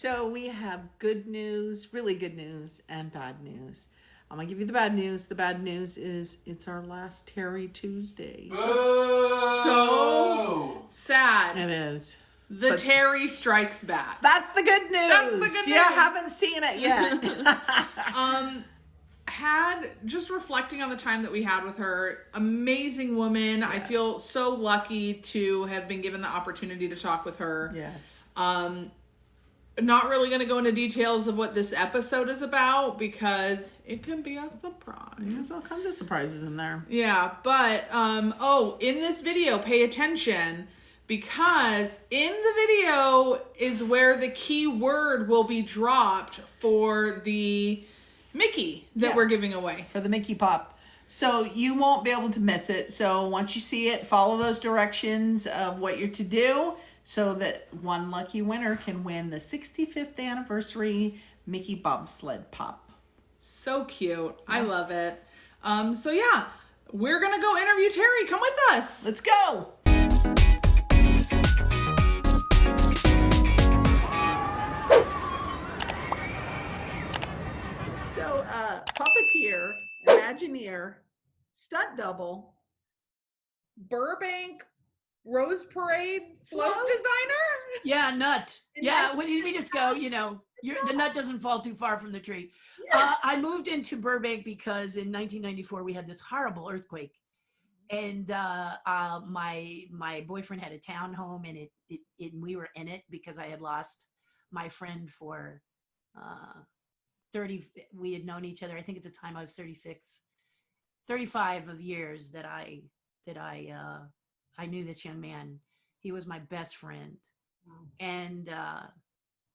So we have good news, really good news, and bad news. I'm gonna give you the bad news. The bad news is it's our last Terri Tuesday. So sad. It is. The Terri strikes back. That's the good news. That's the good news. Yeah, haven't seen it yet. Had just reflecting on the time that we had with her, amazing woman. Yeah. I feel so lucky to have been given the opportunity to talk with her. Yes. Not really going to go into details of what this episode is about because it can be a surprise. There's all kinds of surprises in there. Yeah, but in this video, pay attention because in the video is where the key word will be dropped for the Mickey that we're giving away. For the Mickey Pop. So you won't be able to miss it. So once you see it, follow those directions of what you're to do so that one lucky winner can win the 65th anniversary Mickey Bobsled Pop. So cute. Yeah. I love it. So yeah, we're going to go interview Terri. Come with us. Let's go. So, Puppeteer, Imagineer, Stunt Double, Burbank Rose Parade float designer? Yeah, nut. Yeah, we just go, the nut doesn't fall too far from the tree. Yeah. I moved into Burbank because in 1994 we had this horrible earthquake. And my boyfriend had a townhome and we were in it because I had lost my friend for 30, we had known each other. I think at the time I was 35 of years that I knew this young man. He was my best friend. Wow. And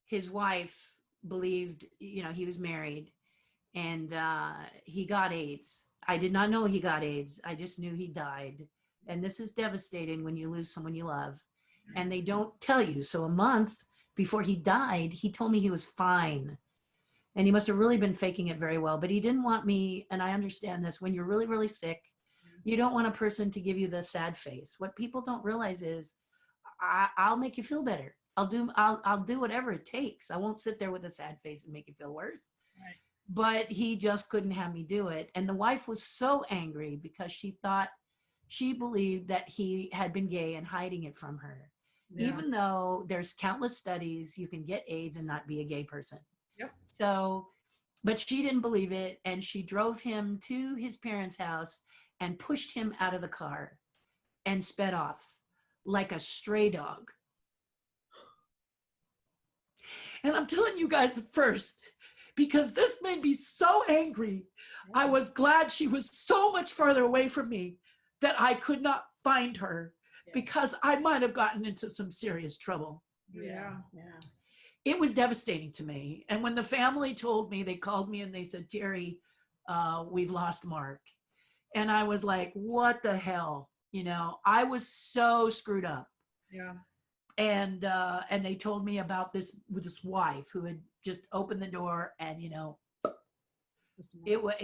his wife believed, he was married and he got AIDS. I did not know he got AIDS. I just knew he died. And this is devastating when you lose someone you love and they don't tell you. So a month before he died, he told me he was fine. And he must have really been faking it very well, but he didn't want me. And I understand this, when you're really, really sick, you don't want a person to give you the sad face. What people don't realize is I'll make you feel better. I'll do whatever it takes. I won't sit there with a sad face and make you feel worse. Right. But he just couldn't have me do it. And the wife was so angry because she believed that he had been gay and hiding it from her. Yeah. Even though there's countless studies, you can get AIDS and not be a gay person. Yep. So, but she didn't believe it. And she drove him to his parents' house and pushed him out of the car and sped off like a stray dog. And I'm telling you guys first, because this made me so angry. I was glad she was so much farther away from me that I could not find her because I might have gotten into some serious trouble. Yeah. It was devastating to me. And when the family told me, they called me and they said, Terri, we've lost Mark. And I was like, what the hell? I was so screwed up. Yeah. And they told me about this wife who had just opened the door and, it was,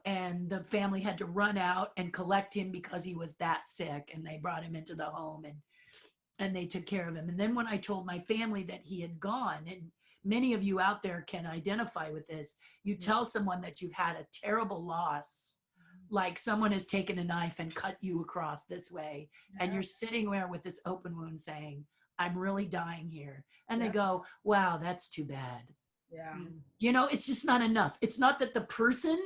and the family had to run out and collect him because he was that sick. And they brought him into the home and they took care of him. And then when I told my family that he had gone, and many of you out there can identify with this, you tell someone that you've had a terrible loss, like someone has taken a knife and cut you across this way, and you're sitting there with this open wound saying, I'm really dying here. And they go, wow, that's too bad. Yeah. It's just not enough. It's not that the person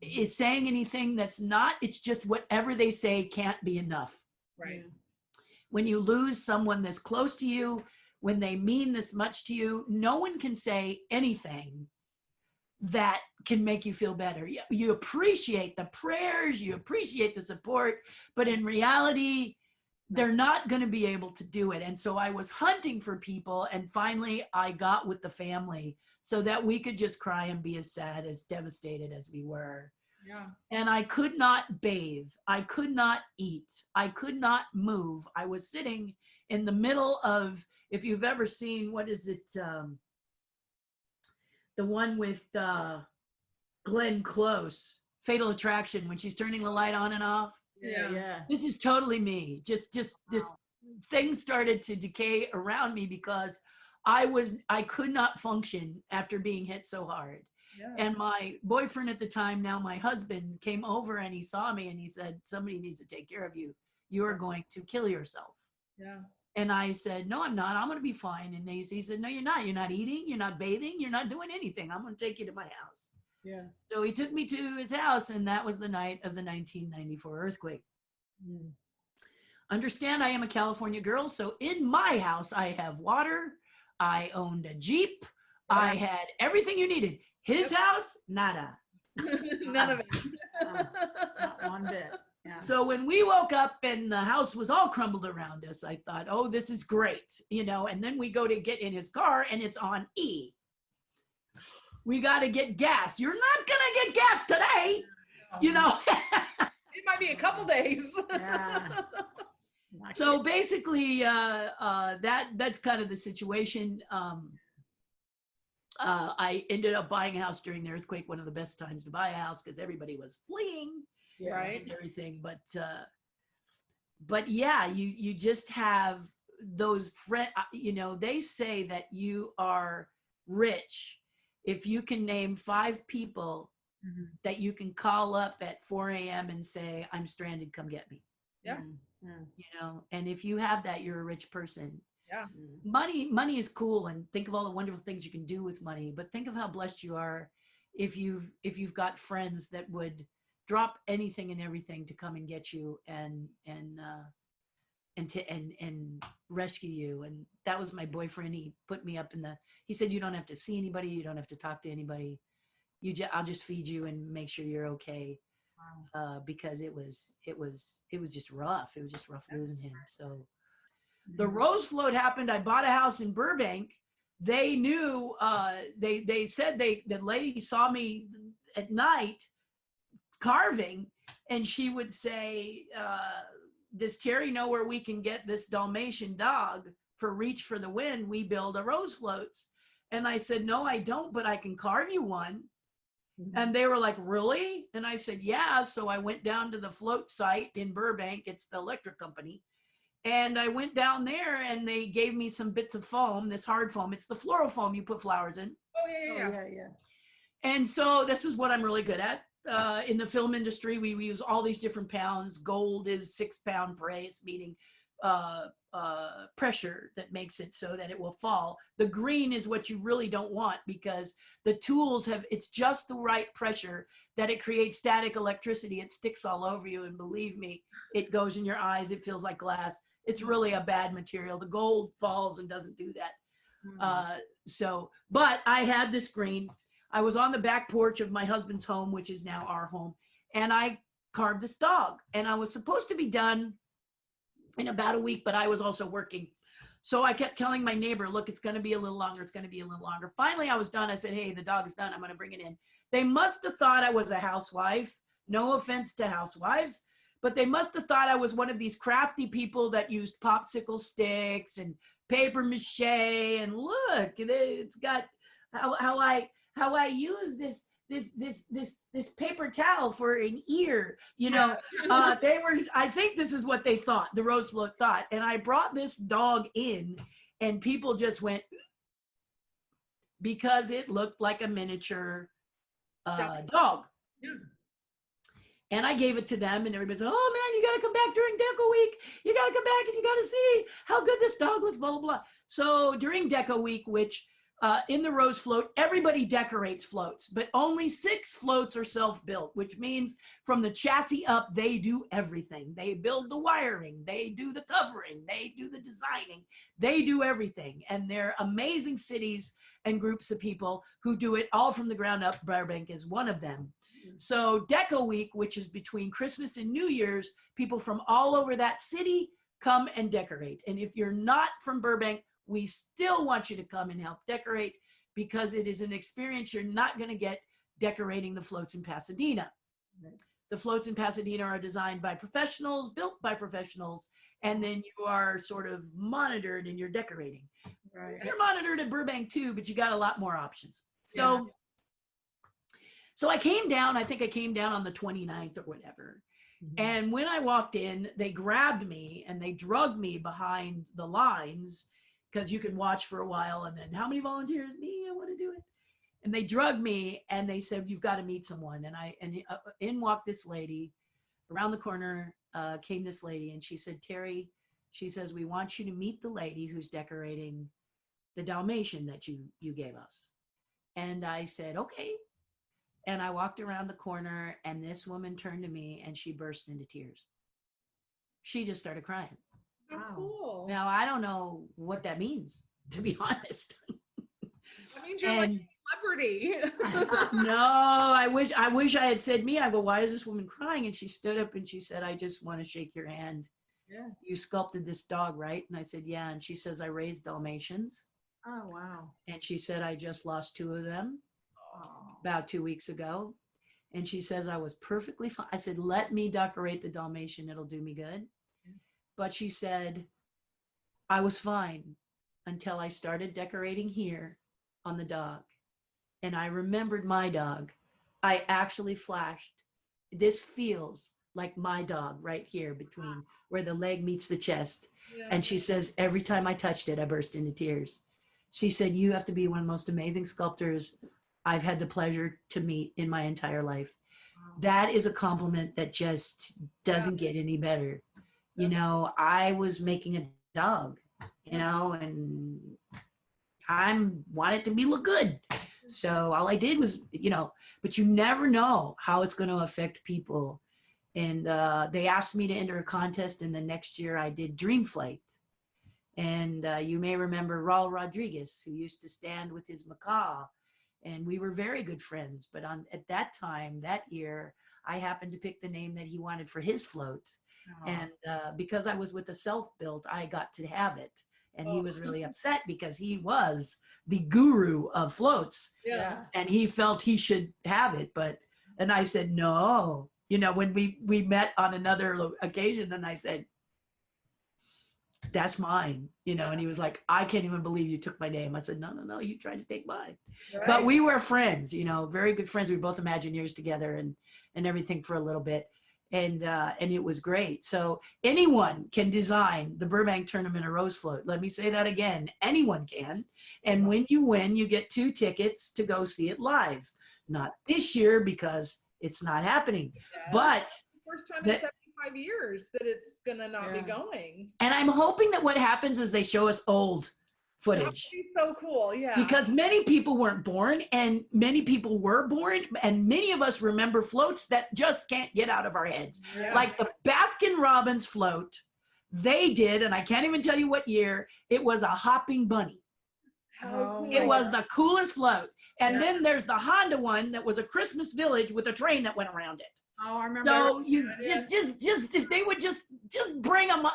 is saying anything that's not, it's just whatever they say can't be enough. Right. When you lose someone this close to you, when they mean this much to you, no one can say anything that can make you feel better. You appreciate the prayers, you appreciate the support, but in reality, they're not going to be able to do it. And so I was hunting for people, and finally I got with the family so that we could just cry and be as sad, as devastated as we were. Yeah. And I could not bathe. I could not eat. I could not move. I was sitting in the middle of, if you've ever seen, what is it? The one with Glenn Close, Fatal Attraction, when she's turning the light on and off. Yeah. This is totally me. Just this thing started to decay around me because I could not function after being hit so hard. Yeah. And my boyfriend at the time, now my husband, came over and he saw me and he said, somebody needs to take care of you. You are going to kill yourself. Yeah. And I said, no, I'm not. I'm going to be fine. And he said, no, you're not. You're not eating. You're not bathing. You're not doing anything. I'm going to take you to my house. Yeah. So he took me to his house, and that was the night of the 1994 earthquake. Mm. Understand, I am a California girl. So in my house, I have water. I owned a Jeep. I had everything you needed. His house, nada. None of it. Not one bit. Yeah. So when we woke up and the house was all crumbled around us, I thought, oh, this is great, you know, and then we go to get in his car and it's on E. We got to get gas. You're not going to get gas today, you know. It might be a couple days. Yeah. So basically, that's kind of the situation. I ended up buying a house during the earthquake, one of the best times to buy a house because everybody was fleeing. Right. And everything, but yeah, you just have those friends. You know, they say that you are rich if you can name 5 people that you can call up at 4 a.m. and say, I'm stranded, come get me. Yeah. You know, and if you have that, you're a rich person. Yeah. Money is cool, and think of all the wonderful things you can do with money, but think of how blessed you are if you've got friends that would drop anything and everything to come and get you and rescue you. And that was my boyfriend. He put me up he said, you don't have to see anybody, you don't have to talk to anybody, I'll just feed you and make sure you're okay. Wow. Because it was just rough. It was just rough losing him. So the Rose Float happened. I bought a house in Burbank. They knew, they said the lady saw me at night carving, and she would say, does Terry know where we can get this Dalmatian dog for Reach for the Wind? We build a Rose Floats. And I said, no, I don't, but I can carve you one. And they were like, really? And I said, yeah. So I went down to the float site in Burbank. It's the electric company. And I went down there and they gave me some bits of foam, this hard foam. It's the floral foam you put flowers in. Oh, yeah. And so this is what I'm really good at. In the film industry, we use all these different pounds. Gold is 6 pound brace, meaning pressure that makes it so that it will fall. The green is what you really don't want because the tools it's just the right pressure that it creates static electricity. It sticks all over you. And believe me, it goes in your eyes. It feels like glass. It's really a bad material. The gold falls and doesn't do that. But I had this green. I was on the back porch of my husband's home, which is now our home, and I carved this dog. And I was supposed to be done in about a week, but I was also working. So I kept telling my neighbor, look, it's going to be a little longer. It's going to be a little longer. Finally, I was done. I said, hey, the dog is done. I'm going to bring it in. They must have thought I was a housewife. No offense to housewives, but they must have thought I was one of these crafty people that used popsicle sticks and paper mache. And look, it's got how I use this paper towel for an ear, you know. I think this is what they thought, the Rose Float thought. And I brought this dog in and people just went because it looked like a miniature dog. Yeah. And I gave it to them and everybody said, oh man, you got to come back during Deco Week. You got to come back and you got to see how good this dog looks, blah, blah, blah. So during Deco Week, which in the Rose Float, everybody decorates floats, but only 6 floats are self-built, which means from the chassis up, they do everything. They build the wiring, they do the covering, they do the designing, they do everything. And they're amazing cities and groups of people who do it all from the ground up. Burbank is one of them. So Deco Week, which is between Christmas and New Year's, people from all over that city come and decorate. And if you're not from Burbank, we still want you to come and help decorate because it is an experience you're not going to get decorating the floats in Pasadena. Right. The floats in Pasadena are designed by professionals, built by professionals, and then you are sort of monitored in your decorating. Right. You're monitored at Burbank too, but you got a lot more options. So, so I came down, I think I came down on the 29th or whatever. Mm-hmm. And when I walked in, they grabbed me and they drugged me behind the lines. because you can watch for a while and then how many volunteers? Me, I want to do it. And they drugged me and they said, you've got to meet someone. And in walked this lady. Around the corner came this lady and she said, Terry, she says, we want you to meet the lady who's decorating the Dalmatian that you gave us. And I said, okay. And I walked around the corner and this woman turned to me and she burst into tears. She just started crying. How cool. Now, I don't know what that means, to be honest. That means you're like a celebrity. No, I wish I had said me. I go, why is this woman crying? And she stood up and she said, I just want to shake your hand. Yeah. You sculpted this dog, right? And I said, yeah. And she says, I raised Dalmatians. Oh, wow. And she said, I just lost 2 of them about 2 weeks ago. And she says, I was perfectly fine. I said, let me decorate the Dalmatian. It'll do me good. But she said, I was fine until I started decorating here on the dog. And I remembered my dog. I actually flashed. This feels like my dog right here between where the leg meets the chest. Yeah. And she says, every time I touched it, I burst into tears. She said, you have to be one of the most amazing sculptors I've had the pleasure to meet in my entire life. Wow. That is a compliment that just doesn't get any better. You know, I was making a dog, you know, and I wanted to look good. So all I did was, you know, but you never know how it's going to affect people. And they asked me to enter a contest, and the next year I did Dream Flight. And you may remember Raul Rodriguez, who used to stand with his macaw, and we were very good friends. But at that time, that year, I happened to pick the name that he wanted for his float. Oh. And because I was with the self-built, I got to have it. And he was really upset because he was the guru of floats. Yeah. And he felt he should have it. And I said, no. You know, when we met on another occasion, and I said, that's mine, you know. And he was like, I can't even believe you took my name. I said, no, you tried to take mine. Right. But we were friends, you know, very good friends. We were both Imagineers together and everything for a little bit. And it was great. So anyone can design the Burbank Tournament of Rose Float. Let me say that again. Anyone can. And when you win, you get 2 tickets to go see it live. Not this year because it's not happening. Yeah, but first time in 75 years that it's gonna not be going. And I'm hoping that what happens is they show us old footage. That would be so cool, yeah. Because many people weren't born, and many people were born, and many of us remember floats that just can't get out of our heads. Yeah. Like the Baskin-Robbins float, they did, and I can't even tell you what year, it was a hopping bunny. How cool. It was the coolest float. And then there's the Honda one that was a Christmas village with a train that went around it. Oh, I remember. So you just if they would just bring them,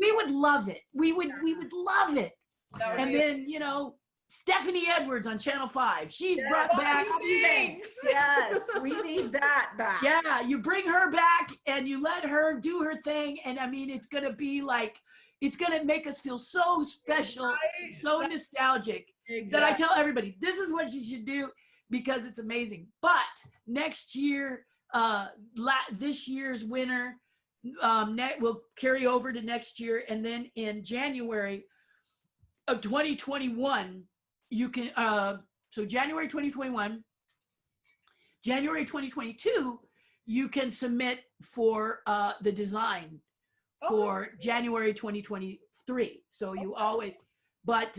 we would love it. We would love it. And then, you know, Stephanie Edwards on Channel 5. She's brought back. Thanks. Yes, we need that back. Yeah, you bring her back and you let her do her thing. And I mean, it's going to be like, it's going to make us feel so special, so nostalgic that I tell everybody, this is what you should do because it's amazing. But next year, this year's winner will carry over to next year. And then in January of 2021, you can, so January 2021, January 2022, you can submit for the design for January 2023. So you always, but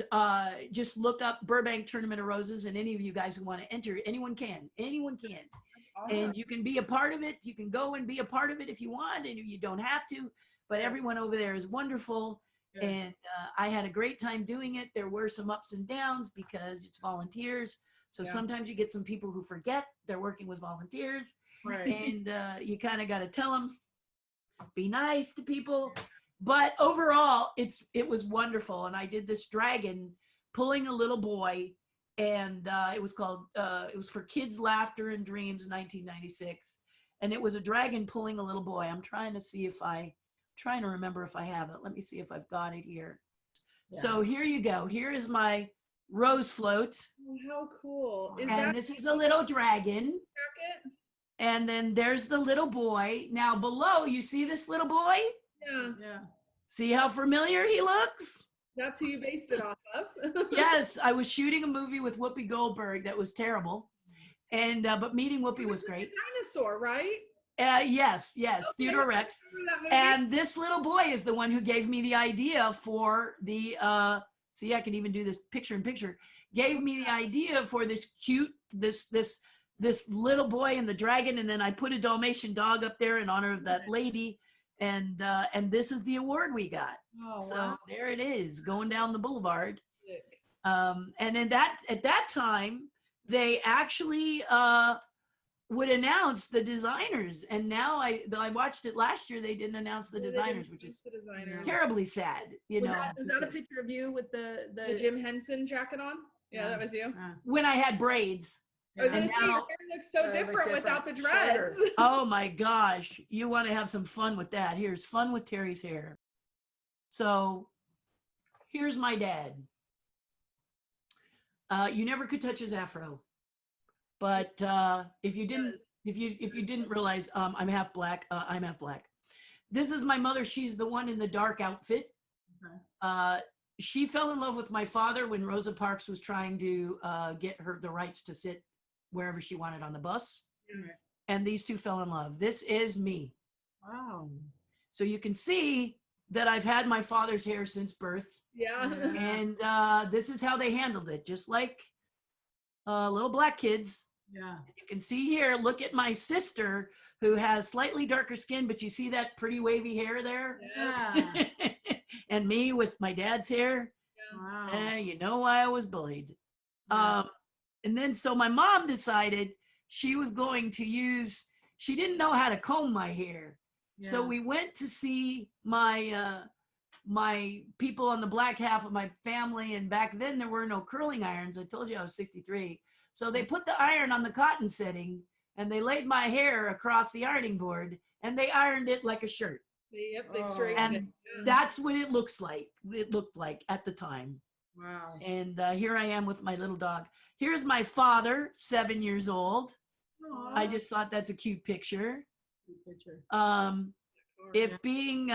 just look up Burbank Tournament of Roses, and any of you guys who want to enter, anyone can. Awesome. And you can be a part of it. You can go and be a part of it if you want, and you don't have to, but everyone over there is wonderful. Yeah. And I had a great time doing it. There were some ups and downs because it's volunteers. So sometimes you get some people who forget they're working with volunteers. Right. And you kind of got to tell them, be nice to people. But overall, it was wonderful. And I did this dragon pulling a little boy. And it was called, it was for Kids Laughter and Dreams, 1996. And it was a dragon pulling a little boy. I'm trying to remember if I have it. Let me see if I've got it here. Yeah. So here you go. Here is my rose float. Oh, how cool. This is a little dragon. Jacket? And then there's the little boy. Now below, you see this little boy? Yeah. See how familiar he looks? That's who you based it off of. Yes, I was shooting a movie with Whoopi Goldberg that was terrible, and but meeting Whoopi was great. Dinosaur, right? Yes, Okay, Theodore Rex. that movie. And this little boy is the one who gave me the idea for the see, I can even do this picture in picture. Gave me the idea for this cute this little boy and the dragon, and then I put a Dalmatian dog up there in honor of that lady, and this is the award we got. Oh, So wow. there it is, going down the boulevard. Sick. And at that time, they actually would announce the designers, and now I watched it last year. They didn't announce the designers, which is terribly sad. You know, Was that a picture of you with the Jim Henson jacket on? Yeah, that was you. when I had braids. I was And gonna say, your now- hair looks so different without the dreads. Shorter. Oh my gosh, you want to have some fun with that? Here's fun with Terry's hair. So here's my dad. You never could touch his afro, but if you didn't realize, I'm half black. I'm half black. This is my mother. She's the one in the dark outfit. She fell in love with my father when Rosa Parks was trying to get her the rights to sit wherever she wanted on the bus. And these two fell in love. This is me. Wow. So you can see that I've had my father's hair since birth. Yeah. And this is how they handled it, just like little black kids. Yeah. You can see here, look at my sister who has slightly darker skin, but you see that pretty wavy hair there? Yeah. And me with my dad's hair. Wow. You know why I was bullied. Yeah. And then so my mom decided she was going to use, she didn't know how to comb my hair. So Yeah. we went to see my my people on the black half of my family, and back then there were no curling irons. I told you I was 63. So they put the iron on the cotton setting, and they laid my hair across the ironing board, and they ironed it like a shirt. Yep, they Oh. straightened it. And that's what it looked like at the time. Wow. And here I am with my little dog. Here's my father, 7 years old. I just thought that's a cute picture. Picture. If being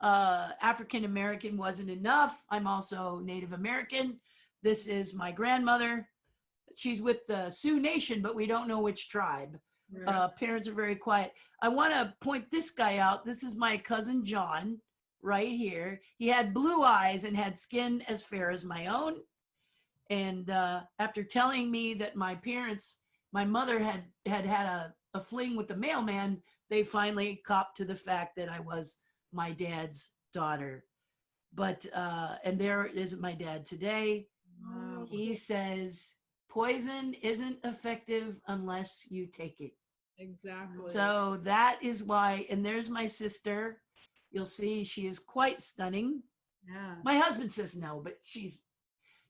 African American wasn't enough, I'm also Native American. This is my grandmother. She's with the Sioux Nation, but we don't know which tribe. Parents are very quiet. I want to point this guy out. This is my cousin John, right here. He had blue eyes and had skin as fair as my own. And after telling me that my mother had a fling with the mailman, they finally copped to the fact that I was my dad's daughter. But and there is my dad today. Wow. He says poison isn't effective unless you take it. Exactly. So that is why. And there's my sister. You'll see she is quite stunning. Yeah. My husband says no, but she's,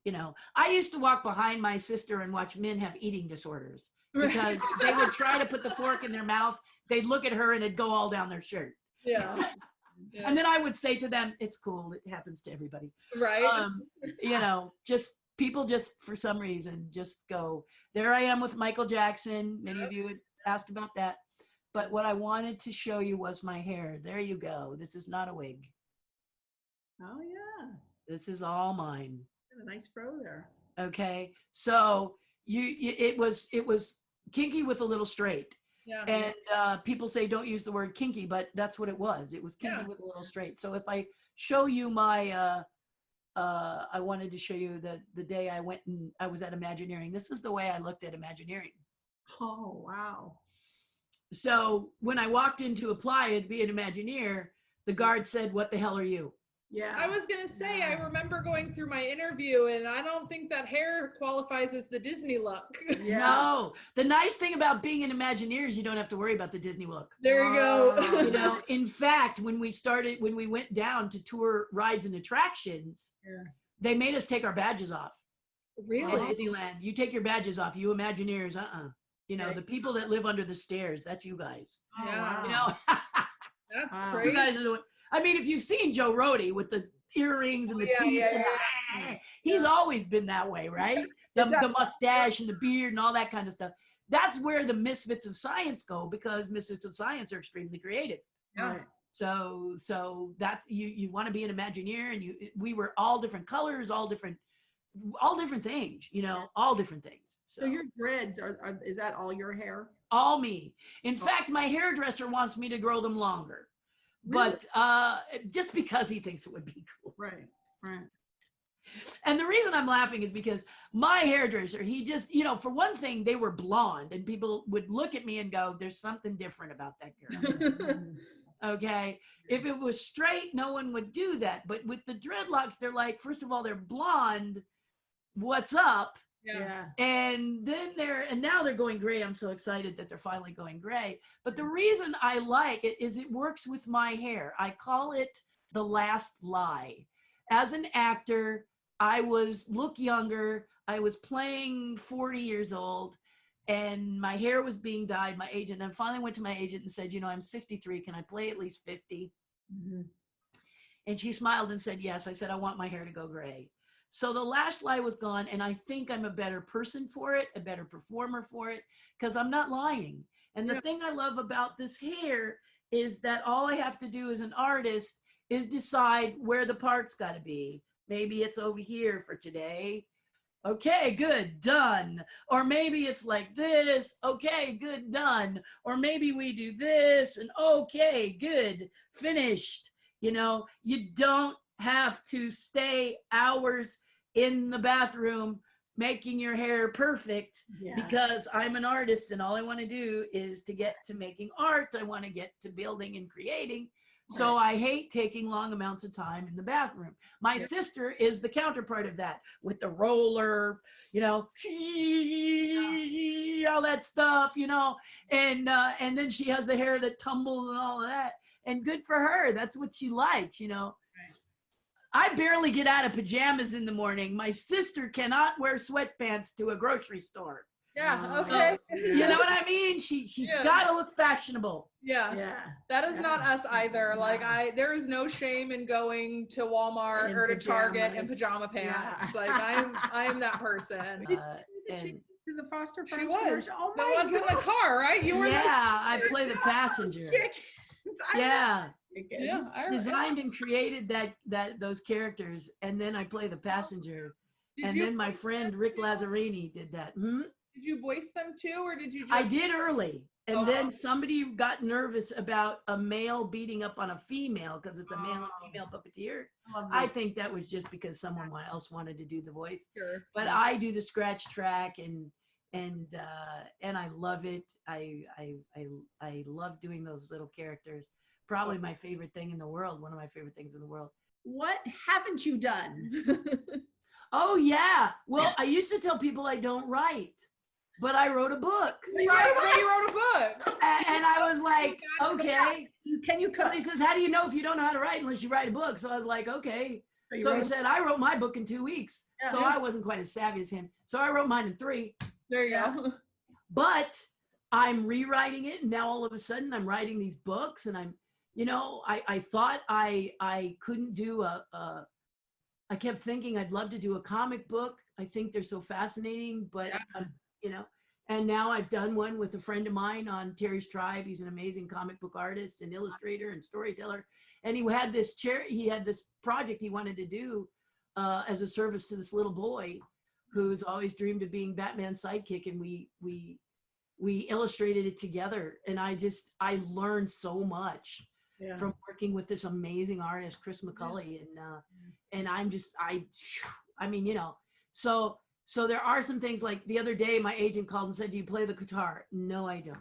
you know, I used to walk behind my sister and watch men have eating disorders because they would try to put the fork in their mouth. They'd look at her and it'd go all down their shirt. Yeah. And then I would say to them, it's cool. It happens to everybody. Right. You know, just people just for some reason just go. There I am with Michael Jackson. Many of you had asked about that. But what I wanted to show you was my hair. There you go. This is not a wig. Oh yeah. This is all mine. Got a nice fro there. Okay. So it was kinky with a little straight. Yeah. And people say don't use the word kinky, but that's what it was. It was kinky with a little straight. So if I show you my, I wanted to show you the day I went and I was at Imagineering. This is the way I looked at Imagineering. Oh wow. So when I walked in to apply to be an Imagineer, the guard said, "What the hell are you?" Yeah. I was gonna say, I remember going through my interview, and I don't think that hair qualifies as the Disney look. Yeah. No. The nice thing about being an Imagineer is you don't have to worry about the Disney look. There you go. You know, in fact, when we went down to tour rides and attractions, they made us take our badges off. Really? At Disneyland, you take your badges off. You Imagineers, You know, the people that live under the stairs, that's you guys. Oh, Yeah. wow. You know, That's Wow. you crazy. guys are doing. I mean, if you've seen Joe Rody with the earrings and the Yeah, teeth, yeah, and he's always been that way, right? The mustache and the beard and all that kind of stuff. That's where the misfits of science go, because misfits of science are extremely creative. Right. So that's you want to be an Imagineer, and we were all different colors, all different things, all different things. So your dreads is that all your hair? All me. In fact, my hairdresser wants me to grow them longer, Really? but just because he thinks it would be cool. Right. And the reason I'm laughing is because my hairdresser, he just, for one thing, they were blonde, and people would look at me and go, there's something different about that girl. Okay. If it was straight, no one would do that. But with the dreadlocks, they're like, first of all, they're blonde. What's up? Yeah. And then now they're going gray. I'm so excited that they're finally going gray. But the reason I like it is it works with my hair. I call it the last lie. As an actor, I look younger. I was playing 40 years old, and my hair was being dyed. My agent, and I finally went to my agent and said, I'm 63. Can I play at least 50? Mm-hmm. And she smiled and said, yes. I said, I want my hair to go gray. So the last lie was gone, and I think I'm a better person for it, a better performer for it, because I'm not lying. And the thing I love about this hair is that all I have to do as an artist is decide where the part's got to be. Maybe it's over here for today. Okay, good, done. Or maybe it's like this. Okay, good, done. Or maybe we do this, and okay, good, finished. You don't have to stay hours in the bathroom making your hair perfect, because I'm an artist, and all I want to do is to get to making art. I want to get to building and creating. So I hate taking long amounts of time in the bathroom. My sister is the counterpart of that, with the roller, all that stuff, and then she has the hair that tumbles and all of that. And good for her. That's what she likes, I barely get out of pajamas in the morning. My sister cannot wear sweatpants to a grocery store. Yeah, okay. You know what I mean? She's got to look fashionable. Yeah. That is not us either. No. Like there is no shame in going to Walmart or to Target in pajama pants. Yeah. Like I am that person. And To the Foster She Friends was. commercial? Oh the my ones in the car, right? You were I play the passenger. Yeah. Yeah, I Designed and created those characters, and then I play the passenger. And then my friend Rick Lazzarini did that. Did you voice them too, or did you just... I did early. And then somebody got nervous about a male beating up on a female because it's a male and female puppeteer. I think that was just because someone else wanted to do the voice. Sure. But I do the scratch track, and I love it. I love doing those little characters. Probably my favorite thing in the world. One of my favorite things in the world. What haven't you done? Oh yeah. Well, I used to tell people I don't write, but I wrote a book. You wrote a book. And I was like, okay. Can you Somebody says, how do you know if you don't know how to write unless you write a book? So I was like, okay. So he said, I wrote my book in 2 weeks. Yeah. So I wasn't quite as savvy as him. So I wrote mine in 3. There you go. But I'm rewriting it. And now all of a sudden I'm writing these books, and I'm, I thought I couldn't do I kept thinking I'd love to do a comic book. I think they're so fascinating, but and now I've done one with a friend of mine on Terry's Tribe. He's an amazing comic book artist and illustrator and storyteller. And he had this project he wanted to do as a service to this little boy who's always dreamed of being Batman's sidekick. And we illustrated it together. And I learned so much from working with this amazing artist, Chris McCulley. And so there are some things, like the other day, my agent called and said, do you play the guitar? No, I don't.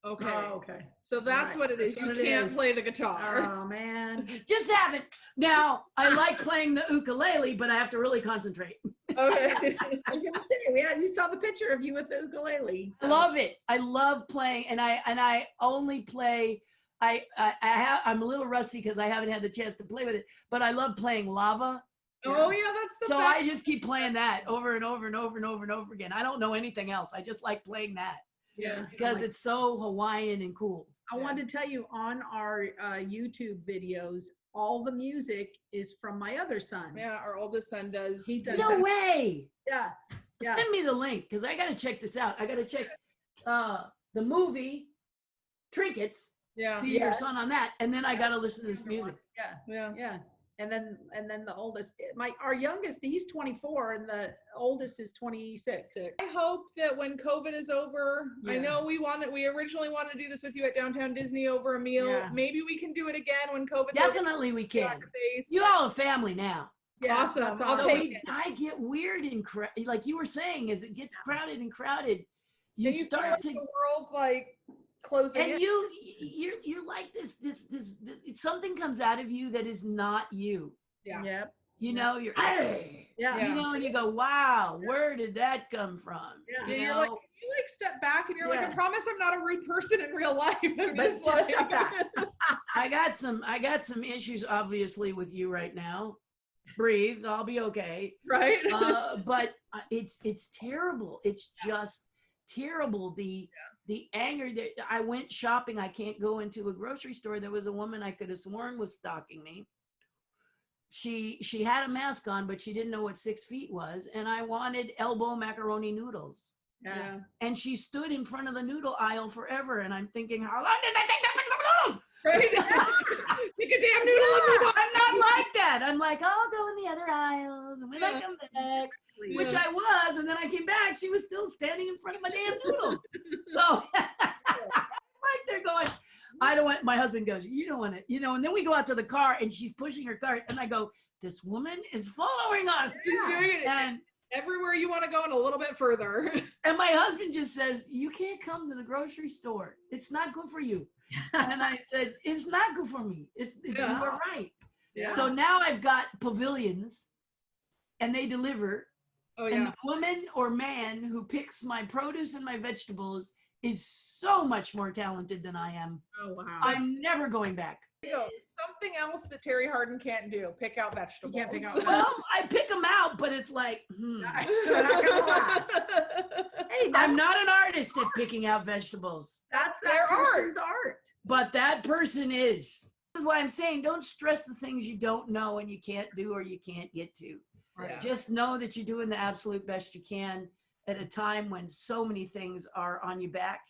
Okay. Oh, okay. So that's what it is. You can't play the guitar. Oh man. Just haven't. Now, I like playing the ukulele, but I have to really concentrate. Okay. I was gonna say, you saw the picture of you with the ukulele. I love it. I love playing, and I only play. I'm a little rusty because I haven't had the chance to play with it, but I love playing lava. Oh yeah, that's the so best. I just keep playing that over and over and over and over and over again. I don't know anything else. I just like playing that. Yeah. Because it's so Hawaiian and cool. I wanted to tell you, on our YouTube videos, all the music is from my other son. Yeah, our oldest son does. He does. No way. Yeah. Send me the link, because I got to check this out. I got to check the movie Trinkets. Yeah. see your son on that, and then I got to listen to this music. Yeah. And then the oldest, our youngest, he's 24 and the oldest is 26. I hope that when COVID is over, I know we originally wanted to do this with you at Downtown Disney over a meal. Yeah. Maybe we can do it again when COVID's Definitely over. we can. You all a family now. Yeah, Awesome. that's I'll awesome. take it. I get weird and like you were saying, as it gets crowded and crowded, you And start to the world's like closing and in. you're like this something comes out of you that is not you. Yeah. Yep. You know, you're Yeah. you know, and you go, wow, where did that come from? Yeah. You You're know? like, can you like step back and you're like, Yeah. I promise I'm not a rude person in real life. I'm But just just like, step back. I got some issues obviously with you right now. Breathe, I'll be okay. right? But it's terrible. It's just terrible. The anger that I went shopping. I can't go into a grocery store. There was a woman I could have sworn was stalking me. She had a mask on, but she didn't know what 6 feet was. And I wanted elbow macaroni noodles. Yeah. And she stood in front of the noodle aisle forever. And I'm thinking, how long does it take to pick some noodles? Right? Take a damn noodle and move on. I'm not like that. I'm like, I'll go in the other aisles. And when I come back, which I was, and then I came back, she was still standing in front of my damn noodles. So like they're going, I don't want, my husband goes, you don't want to, you know, and then we go out to the car and she's pushing her cart and I go, this woman is following us. And everywhere you want to go and a little bit further. And my husband just says, you can't come to the grocery store. It's not good for you. And I said, it's not good for me. You are right. Yeah. So now I've got pavilions and they deliver. Oh, And yeah. the woman or man who picks my produce and my vegetables is so much more talented than I am. Oh, wow. I'm never going back. Something else that Terri Harden can't do, pick out vegetables. You can't pick out Well, I pick them out, but it's like, They're not gonna last. Hey, I'm not an artist at picking out vegetables, that's their that person's art. but that person is. This is why I'm saying don't stress the things you don't know and you can't do or you can't get to. Yeah. Just know that you're doing the absolute best you can at a time when so many things are on your back.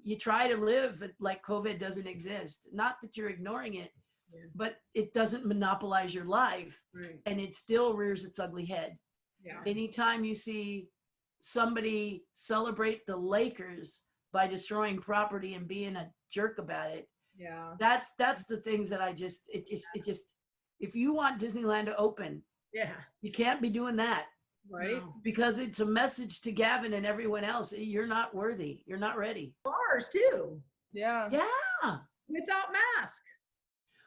You try to live like COVID doesn't exist. Not that you're ignoring it, but it doesn't monopolize your life, Right. and it still rears its ugly head. Yeah. Anytime you see somebody celebrate the Lakers by destroying property and being a jerk about it, Yeah. that's the things that it just if you want Disneyland to open, Yeah. you can't be doing that. Right? No. Because it's a message to Gavin and everyone else. You're not worthy. You're not ready. Bars too, Yeah. Yeah. without mask.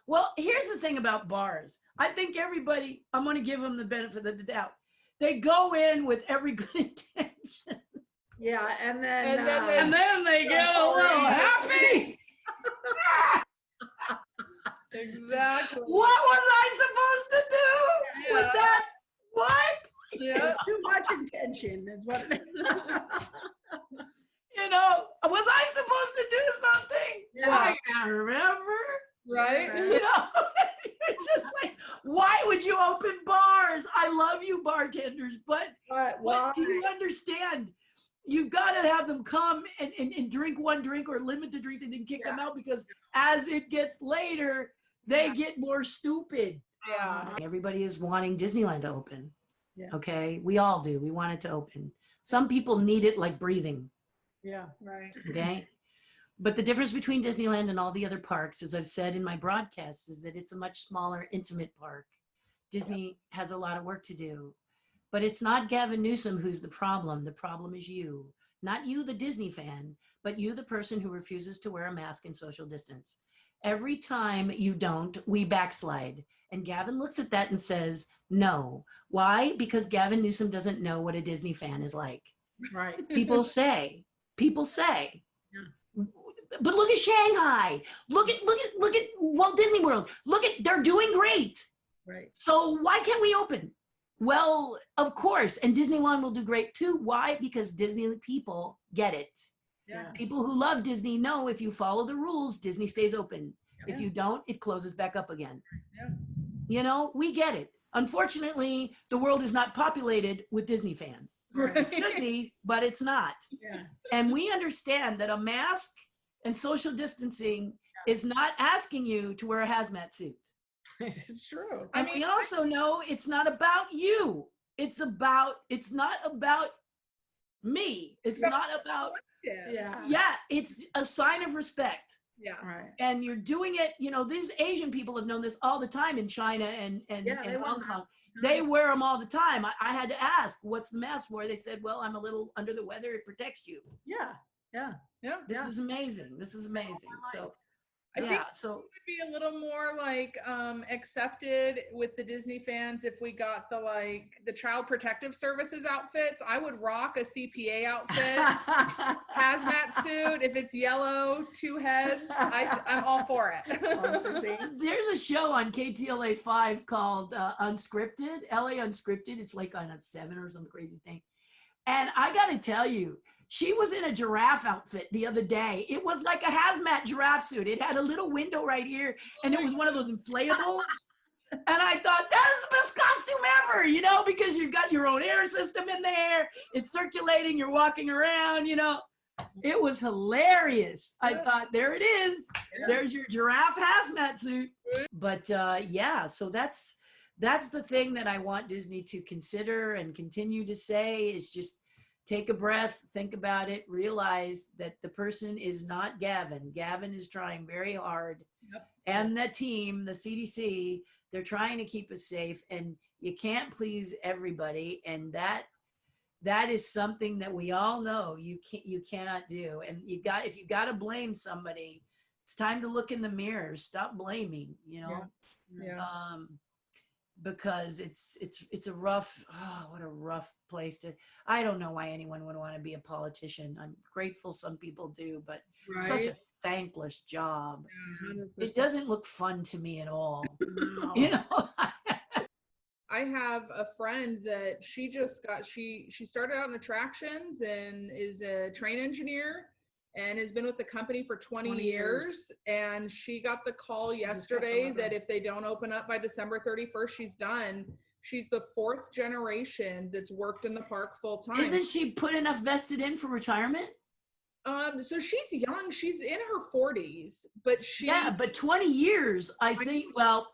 Well, here's the thing about bars. I think everybody, I'm going to give them the benefit of the doubt. They go in with every good intention. Yeah, and then And then they get a little happy. Exactly. What was I supposed to do with that? What? Yeah. there's too much intention is what it is. You know, was I supposed to do something? Yeah. I can't remember. Right? You know, you're just like, why would you open bars? I love you, bartenders, but Why? do you understand? You've got to have them come and drink one drink or limit the drinks and then kick them out, because as it gets later, they get more stupid. Yeah. Everybody is wanting Disneyland to open. Yeah. Okay, we all do. We want it to open. Some people need it like breathing. Yeah. Right. Okay. But the difference between Disneyland and all the other parks, as I've said in my broadcast, is that it's a much smaller, intimate park. Disney has a lot of work to do. But it's not Gavin Newsom who's the problem. The problem is you. Not you, the Disney fan, but you, the person who refuses to wear a mask and social distance. Every time you don't, we backslide. And Gavin looks at that and says, no. Why? Because Gavin Newsom doesn't know what a Disney fan is like. Right. People say. But look at Shanghai. Look at Walt Disney World. They're doing great. Right. So why can't we open? Well, of course, and Disneyland will do great too. Why? Because Disney people get it. Yeah. People who love Disney know if you follow the rules, Disney stays open. Yeah. If you don't, it closes back up again. Yeah. You know, we get it. Unfortunately, the world is not populated with Disney fans. It could be, but it's not. Yeah. And we understand that a mask And social distancing is not asking you to wear a hazmat suit. It's true. And we also know it's not about you. It's not about me. It's not about, it's a sign of respect. Yeah. Right. And you're doing it, these Asian people have known this all the time in China and Hong Kong. They wear them all the time. I had to ask, what's the mask for? They said, well, I'm a little under the weather. It protects you. Yeah. This is amazing. This is amazing. So, I think so it would be a little more like accepted with the Disney fans if we got the Child Protective Services outfits. I would rock a CPA outfit, hazmat suit. If it's yellow, 2 heads, I'm all for it. There's a show on KTLA 5 called Unscripted, LA Unscripted. It's like on a 7 or some crazy thing. And I got to tell you, she was in a giraffe outfit the other day. It was like a hazmat giraffe suit. It had a little window right here, and it was one of those inflatables. And I thought, that is the best costume ever, because you've got your own air system in there. It's circulating. You're walking around, It was hilarious. I thought, there it is. There's your giraffe hazmat suit. But so that's the thing that I want Disney to consider and continue to say is just, take a breath, think about it, realize that the person is not Gavin. Gavin is trying very hard. And the team, the CDC, they're trying to keep us safe, and you can't please everybody. And that is something that we all know you cannot do. And if you got to blame somebody, it's time to look in the mirror. Stop blaming, because it's a rough, what a rough place to, I don't know why anyone would want to be a politician. I'm grateful some people do, but such a thankless job. 100%. It doesn't look fun to me at all. No. I have a friend that she started out in attractions and is a train engineer and has been with the company for 20 years. And she got the call yesterday that if they don't open up by December 31st, she's done. She's the 4th generation that's worked in the park full time. Isn't she put enough vested in for retirement? So she's young. She's in her 40s, but but 20 years, I think, well,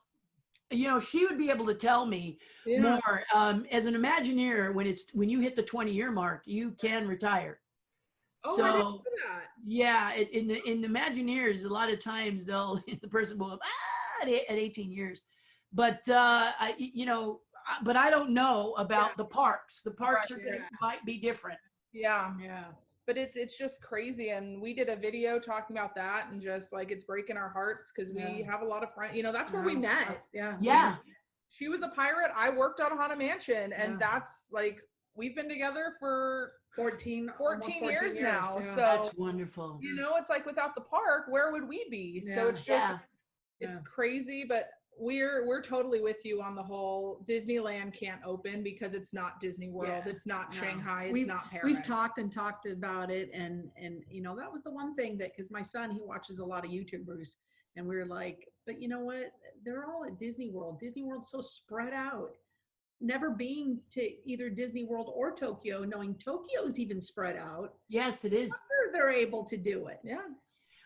she would be able to tell me more. As an Imagineer, when you hit the 20-year mark, you can retire. Oh, I didn't know that. Yeah, in the Imagineers, a lot of times the person will at 18 years, but but I don't know about the parks. The parks might be different. Yeah. But it's just crazy, and we did a video talking about that, and just it's breaking our hearts because we have a lot of friends. That's where we met. She was a pirate. I worked on Haunted Mansion, and that's we've been together for 14 years now. So that's wonderful. It's without the park, where would we be? So it's just it's crazy, but we're totally with you on the whole Disneyland can't open because it's not Disney World. It's not Shanghai. It's not Paris. We've talked about it, and that was the one thing that, because my son, he watches a lot of YouTubers, and we were like, but you know what? They're all at Disney World. Disney World's so spread out. Never being to either Disney World or Tokyo, knowing Tokyo's even spread out. Yes, it is. They're able to do it. Yeah.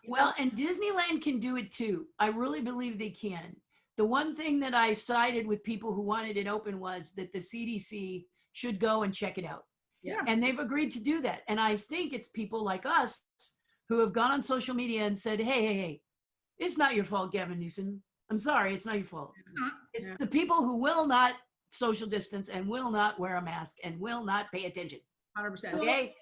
Well, and Disneyland can do it too. I really believe they can. The one thing that I sided with people who wanted it open was that the CDC should go and check it out. Yeah. And they've agreed to do that. And I think it's people like us who have gone on social media and said, hey, it's not your fault, Gavin Newsom. I'm sorry, it's not your fault. It's the people who will not social distance and will not wear a mask and will not pay attention. 100%. Okay.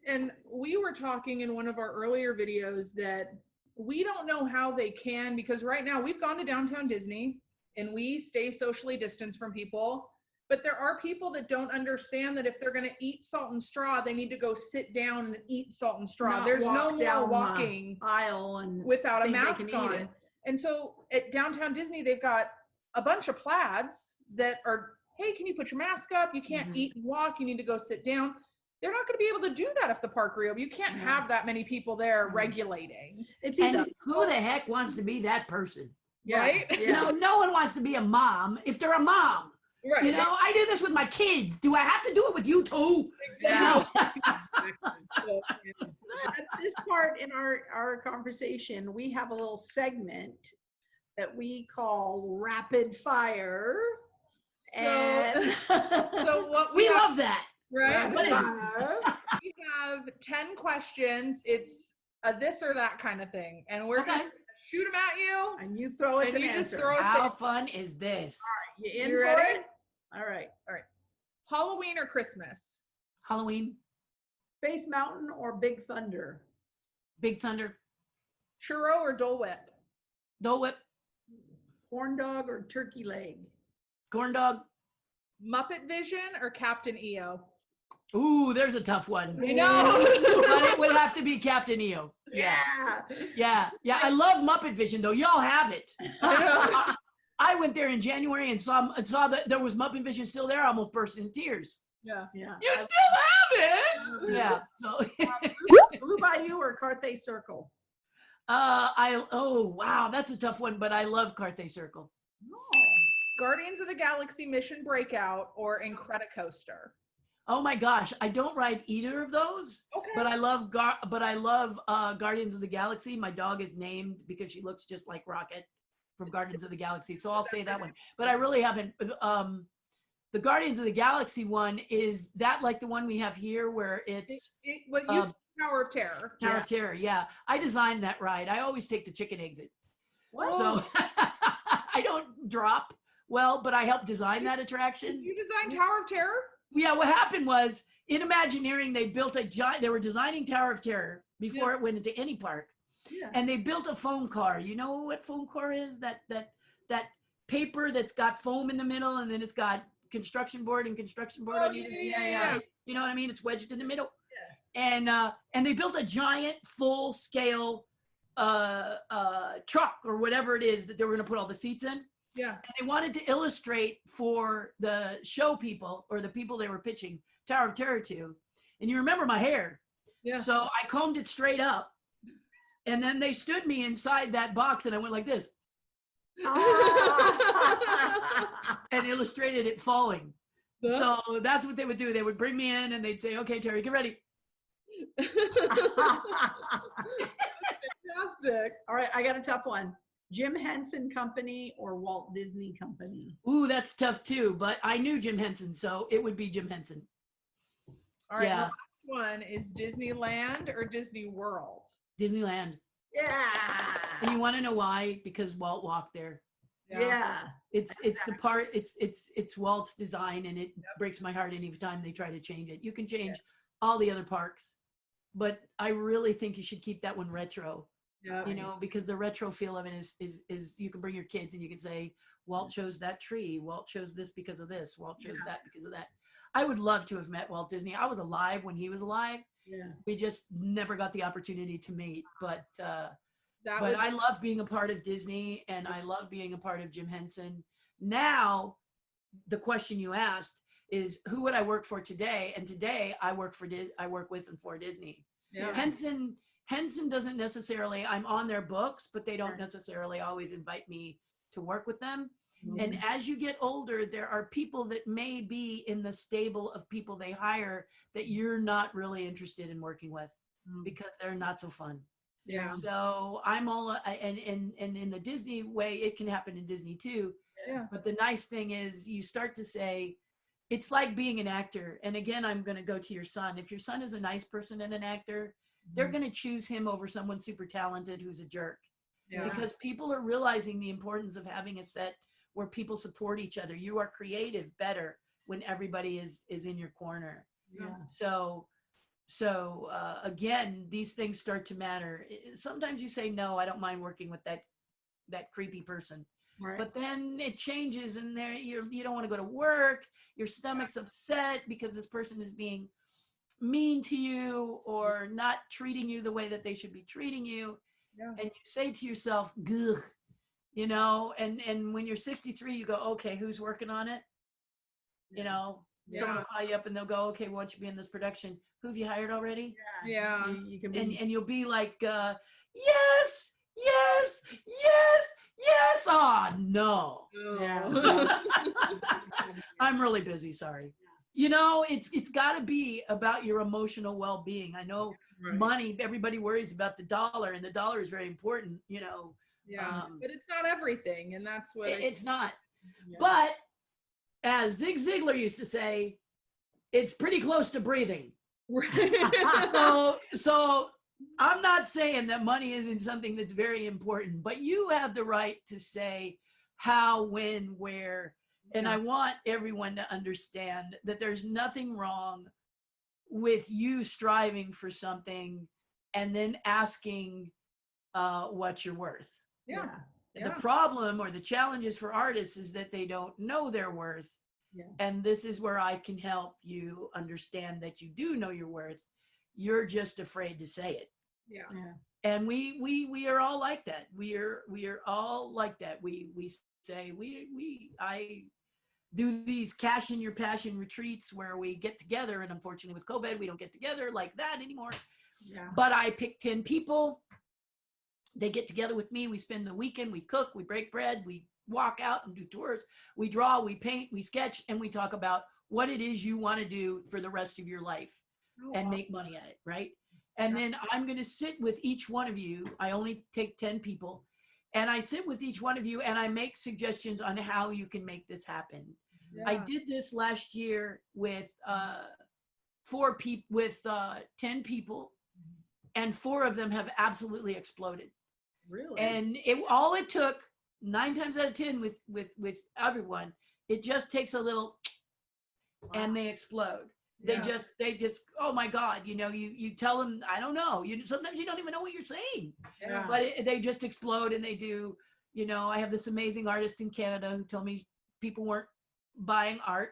And we were talking in one of our earlier videos that we don't know how they can, because right now we've gone to Downtown Disney and we stay socially distanced from people, but there are people that don't understand that if they're going to eat salt and straw, they need to go sit down and eat salt and straw. There's no more walking aisle and without a mask on. And so at Downtown Disney, they've got a bunch of plaids that are, hey, can you put your mask up? You can't eat and walk. You need to go sit down. They're not going to be able to do that if the park reopens. You can't have that many people there regulating. And who the heck wants to be that person? Right? No one wants to be a mom if they're a mom. Right. I do this with my kids. Do I have to do it with you too? Exactly. At this part in our conversation, we have a little segment that we call rapid fire. And So what We have, love that. right? What is it? We have 10 questions. It's a this or that kind of thing. And we're Okay. going to shoot them at you. And you throw us And an you just answer. throw us How the fun is this? You in You for ready? it? All right. Halloween or Christmas? Halloween, Space Mountain or Big Thunder? Big Thunder, Churro or Dole Whip? Dole Whip, Corn dog or turkey leg? corn dog. Muppet Vision or Captain EO? Ooh, there's a tough one. I know. But it would have to be Captain EO. Yeah. Yeah. I love Muppet Vision though. Y'all have it. I went there in January and saw that there was Muppet Vision still there. I almost burst into tears. Yeah. Yeah. You still have it? Yeah. So Blue Bayou or Carthay Circle? oh wow, that's a tough one, but I love Carthay Circle. Oh. Guardians of the Galaxy Mission Breakout or Incredicoaster? Oh my gosh, I don't ride either of those, Okay. but I love Guardians of the Galaxy. My dog is named because she looks just like Rocket from Guardians of the Galaxy, so I'll say that one. But I really haven't. The Guardians of the Galaxy one, is that like the one we have here where it's What used to be Tower of Terror. Tower of Terror? Yeah, I designed that ride. I always take the chicken exit, What? so I don't drop well, but I helped design that attraction. You designed Tower of Terror? Yeah, what happened was in Imagineering, they built a giant, they were designing Tower of Terror before it went into any park. Yeah. And they built a foam car. You know what foam car is? That paper that's got foam in the middle and then it's got construction board on either. Yeah. You know what I mean? It's wedged in the middle. Yeah. And they built a giant full scale truck or whatever it is that they were going to put all the seats in. Yeah. And they wanted to illustrate for the show people or the people they were pitching Tower of Terror to. And you remember my hair. Yeah. So I combed it straight up. And then they stood me inside that box and I went like this and illustrated it falling. So that's what they would do. They would bring me in and they'd say, okay, Terry, get ready. Fantastic. All right, I got a tough one. Jim Henson Company or Walt Disney Company? Ooh, that's tough too. But I knew Jim Henson, so it would be Jim Henson. All right. Yeah. The last one is Disneyland or Disney World? Disneyland. Yeah. And you want to know why? Because Walt walked there. Yeah. It's the part, it's Walt's design, and it breaks my heart any time they try to change it. You can change all the other parks, but I really think you should keep that one retro. Yeah. You know, because the retro feel of it is you can bring your kids and you can say, Walt chose that tree. Walt chose this because of this. Walt chose that because of that. I would love to have met Walt Disney. I was alive when he was alive. Yeah. We just never got the opportunity to meet, but I love being a part of Disney and I love being a part of Jim Henson. Now, the question you asked is who would I work for today? And today I work with and for Disney. Yeah. Henson doesn't necessarily, I'm on their books, but they don't necessarily always invite me to work with them. Mm-hmm. And as you get older, there are people that may be in the stable of people they hire that you're not really interested in working with because they're not so fun. Yeah. So I'm all, and in the Disney way, it can happen in Disney too. Yeah. But the nice thing is you start to say, it's like being an actor. And again, I'm going to go to your son. If your son is a nice person and an actor, they're going to choose him over someone super talented who's a jerk. Yeah. Because people are realizing the importance of having a set where people support each other. You are creative better when everybody is in your corner. Yeah. So again, these things start to matter. Sometimes you say, no, I don't mind working with that creepy person. Right. But then it changes and there you don't want to go to work. Your stomach's upset because this person is being mean to you or not treating you the way that they should be treating you. Yeah. And you say to yourself, "Gugh," you know, and when you're 63, you go, okay, who's working on it? You know, someone will call you up and they'll go, okay, why don't you be in this production? Who have you hired already? Yeah. You can be. And you'll be like, yes, yes, yes, yes. Oh, no. Yeah. I'm really busy. Sorry. You know, it's got to be about your emotional well-being. I know Right. money, everybody worries about the dollar, and the dollar is very important, you know. Yeah, but it's not everything, and that's what It's not. Yeah. But as Zig Ziglar used to say, it's pretty close to breathing. So I'm not saying that money isn't something that's very important, but you have the right to say how, when, where. And I want everyone to understand that there's nothing wrong with you striving for something and then asking what you're worth. Yeah. The problem or the challenges for artists is that they don't know their worth. Yeah. And this is where I can help you understand that you do know your worth. You're just afraid to say it. Yeah. And we are all like that. We are all like that. We say I do these cash in your passion retreats where we get together, and unfortunately with COVID we don't get together like that anymore. Yeah. But I pick 10 people. They get together with me. We spend the weekend. We cook. We break bread. We walk out and do tours. We draw. We paint. We sketch, and we talk about what it is you want to do for the rest of your life and make money at it, right? And then I'm going to sit with each one of you. I only take 10 people, and I sit with each one of you, and I make suggestions on how you can make this happen. Yeah. I did this last year with 10 people, and 4 of them have absolutely exploded. Really? And it took 9 times out of 10 with everyone, it just takes a little, and they explode. They just, oh my God, you know, you tell them, I don't know, sometimes you don't even know what you're saying, but they just explode, and they do. You know, I have this amazing artist in Canada who told me people weren't buying art.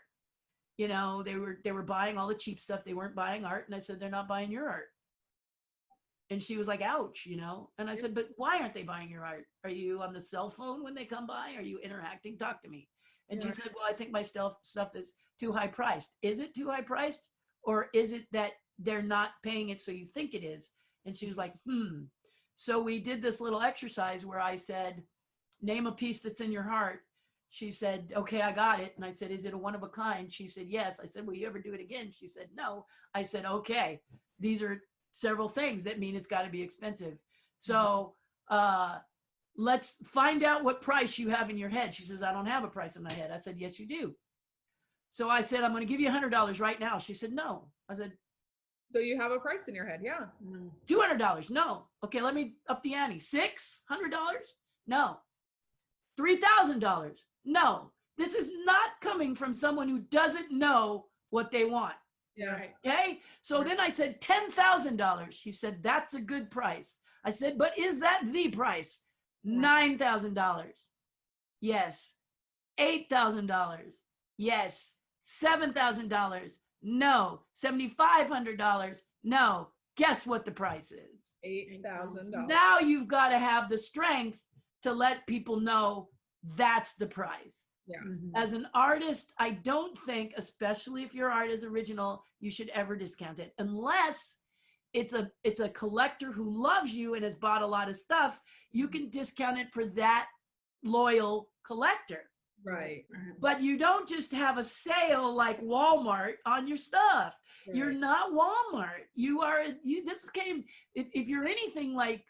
You know, they were buying all the cheap stuff. They weren't buying art. And I said, they're not buying your art. And she was like, ouch, you know? And I said, but why aren't they buying your art? Are you on the cell phone when they come by? Are you interacting? Talk to me. And she said, well, I think my stuff is too high priced. Is it too high priced? Or is it that they're not paying it so you think it is? And she was like, So we did this little exercise where I said, name a piece that's in your heart. She said, okay, I got it. And I said, is it a one of a kind? She said, yes. I said, will you ever do it again? She said, no. I said, okay, these are several things that mean it's got to be expensive. So let's find out what price you have in your head. She says, I don't have a price in my head. I said, yes, you do. So I said, I'm going to give you $100 right now. She said, no. I said, so you have a price in your head? Yeah. $200. No. Okay, let me up the ante. $600? No. $3,000? No. This is not coming from someone who doesn't know what they want. Yeah. Okay. So then I said $10,000. She said, that's a good price. I said, but is that the price? $9,000. Yes. $8,000. Yes. $7,000. No. $7,500. No. Guess what the price is? $8,000. Now you've got to have the strength to let people know that's the price. Yeah. As an artist, I don't think, especially if your art is original, you should ever discount it unless it's a collector who loves you and has bought a lot of stuff. You can discount it for that loyal collector. Right. But you don't just have a sale like Walmart on your stuff. Right. You're not Walmart. If you're anything like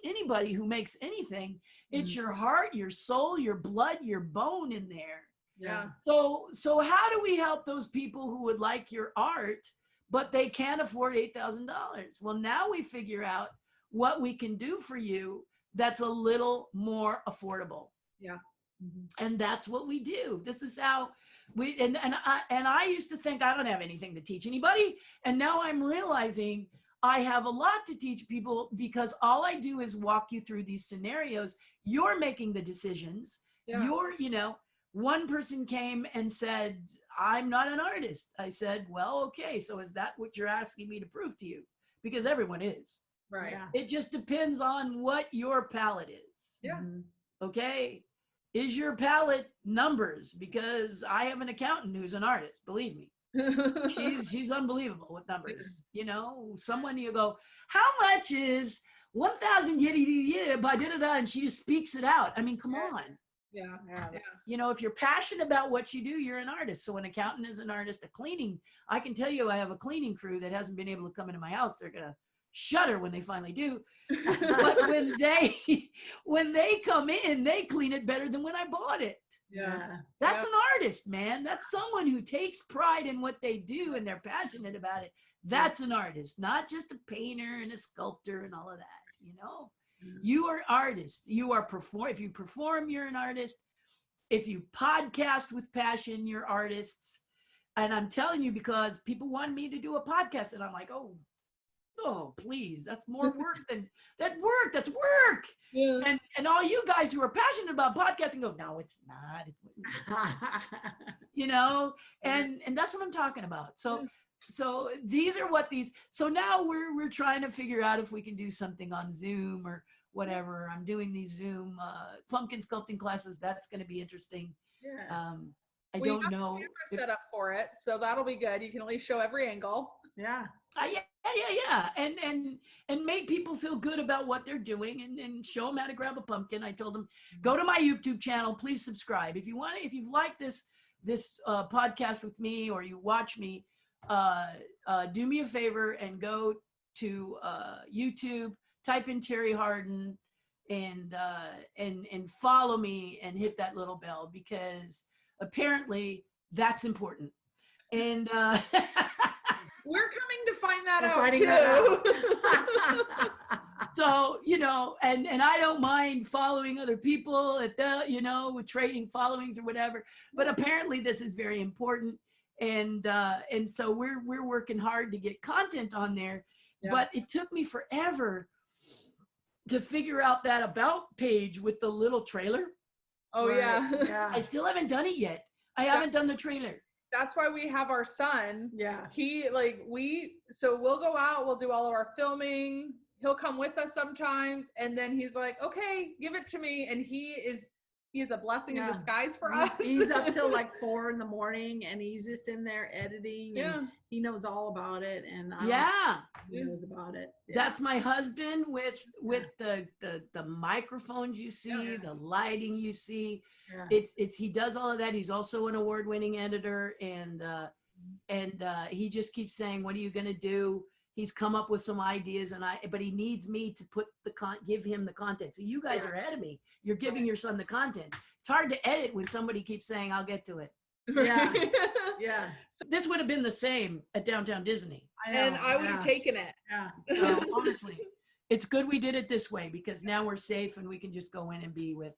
anybody who makes anything, it's your heart, your soul, your blood, your bone in there. Yeah. So how do we help those people who would like your art, but they can't afford $8,000? Well, now we figure out what we can do for you that's a little more affordable. Yeah. And that's what we do. This is how we, and I used to think I don't have anything to teach anybody. And now I'm realizing I have a lot to teach people because all I do is walk you through these scenarios. You're making the decisions. Yeah. One person came and said, I'm not an artist. I said, well, okay. So is that what you're asking me to prove to you? Because everyone is. Right. It just depends on what your palette is. Yeah. Okay. Is your palette numbers? Because I have an accountant who's an artist, believe me. She's unbelievable with numbers. You know, someone you go, how much is 1,000 and she just speaks it out. I mean, come on. Yeah. You know, if you're passionate about what you do, you're an artist. So an accountant is an artist. I can tell you I have a cleaning crew that hasn't been able to come into my house. They're going to shudder when they finally do. But when they come in, they clean it better than when I bought it. Yeah. That's an artist, man. That's someone who takes pride in what they do and they're passionate about it. That's an artist, not just a painter and a sculptor and all of that, you know? You are artists. You are if you perform, you're an artist. If you podcast with passion, you're artists. And I'm telling you, because people want me to do a podcast and I'm like, oh, please, that's more work than that's work. Yeah. And all you guys who are passionate about podcasting go, no, it's not. You know, and that's what I'm talking about. So these are what so now we're trying to figure out if we can do something on Zoom or whatever. I'm doing these Zoom pumpkin sculpting classes. That's going to be interesting. Yeah. I don't know. We have a camera set up for it, so that'll be good. You can at least show every angle. Yeah. Yeah. And make people feel good about what they're doing and show them how to grab a pumpkin. I told them, go to my YouTube channel, please subscribe. If you've liked this podcast with me or you watch me, do me a favor and go to YouTube, type in Terri Harden and follow me and hit that little bell, because apparently that's important. And we're coming to find that out too. So, you know, and I don't mind following other people at with trading followings or whatever, but apparently this is very important. And so we're working hard to get content on there, but it took me forever to figure out that about page with the little trailer. Oh, right. Yeah. I still haven't done it yet. I haven't done the trailer. That's why we have our son. Yeah. So we'll go out, we'll do all of our filming. He'll come with us sometimes. And then he's like, okay, give it to me. And he is a blessing in disguise for us. He's up till like 4 a.m. and he's just in there editing. And he knows all about it. And he knows about it. Yeah. That's my husband with the microphones you see, the lighting you see. Yeah. He does all of that. He's also an award-winning editor, and he just keeps saying, "What are you going to do?" He's come up with some ideas, but he needs me to give him the content. So you guys are ahead of me. You're giving your son the content. It's hard to edit when somebody keeps saying, "I'll get to it." Yeah, yeah. So this would have been the same at Downtown Disney, and I would have taken it. Yeah. So honestly, it's good we did it this way, because now we're safe and we can just go in and be with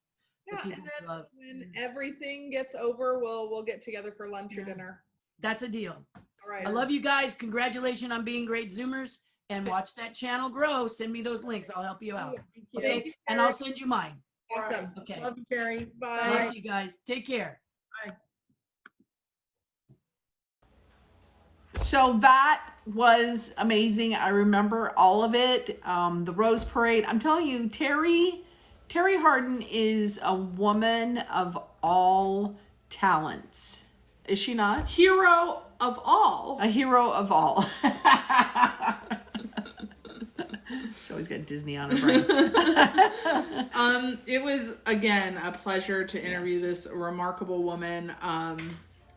the people we love. When everything gets over, we'll get together for lunch or dinner. That's a deal. All right. I love you guys. Congratulations on being great Zoomers, and watch that channel grow. Send me those links. I'll help you out. Okay. You, and I'll send you mine. Awesome. Okay. Love you, Terri. Bye. Love you guys. Take care. Bye. So that was amazing. I remember all of it. The Rose Parade. I'm telling you, Terri Harden is a woman of all talents. Is she not? Hero of all. A hero of all. So he's got Disney on her brain. It was, again, a pleasure to interview this remarkable woman.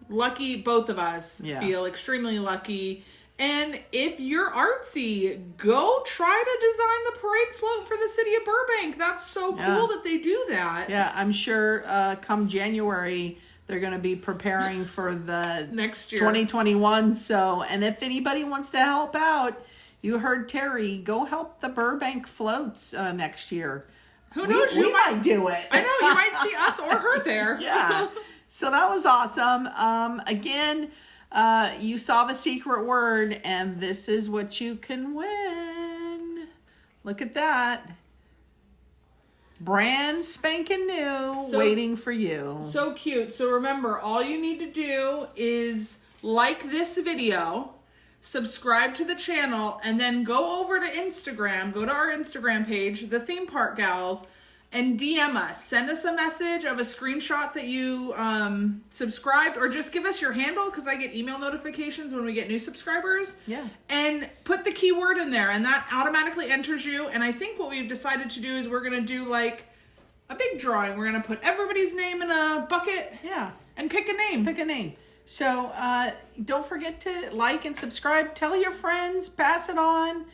Lucky, both of us feel extremely lucky. And if you're artsy, go try to design the parade float for the city of Burbank. That's so cool that they do that. Yeah, I'm sure come January, they're going to be preparing for the next year 2021. So, and if anybody wants to help out, you heard Terri, go help the Burbank floats next year. Who knows? We might do it. I know, you might see us or her there. Yeah. So that was awesome. Again, you saw the secret word, and this is what you can win. Look at that. Brand spanking new, waiting for you. So cute. So remember, all you need to do is like this video, subscribe to the channel, and then go over to Instagram, go to our Instagram page, The Theme Park Gals, and DM us. Send us a message of a screenshot that you subscribed, or just give us your handle, because I get email notifications when we get new subscribers. Yeah. And put the keyword in there, and that automatically enters you. And I think what we've decided to do is we're going to do like a big drawing. We're going to put everybody's name in a bucket. Yeah. And pick a name. Pick a name. So don't forget to like and subscribe. Tell your friends. Pass it on.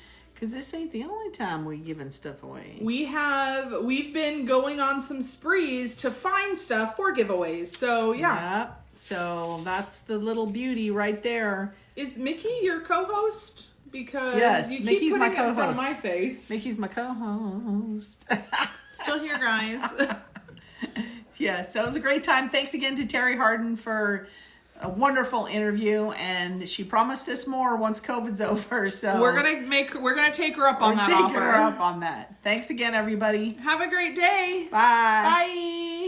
Because this ain't the only time we're giving stuff away. We've been going on some sprees to find stuff for giveaways. So yeah. Yep. So that's the little beauty right there. Is Mickey your co-host? Because Yes, you keep Mickey's my putting it in front of co-host. my face. Mickey's my co-host. Still here, guys. Yeah, so it was a great time. Thanks again to Terri Harden for a wonderful interview, and she promised us more once COVID's over. So we're gonna take her up on that offer. Her up on that. Thanks again, everybody. Have a great day. Bye. Bye.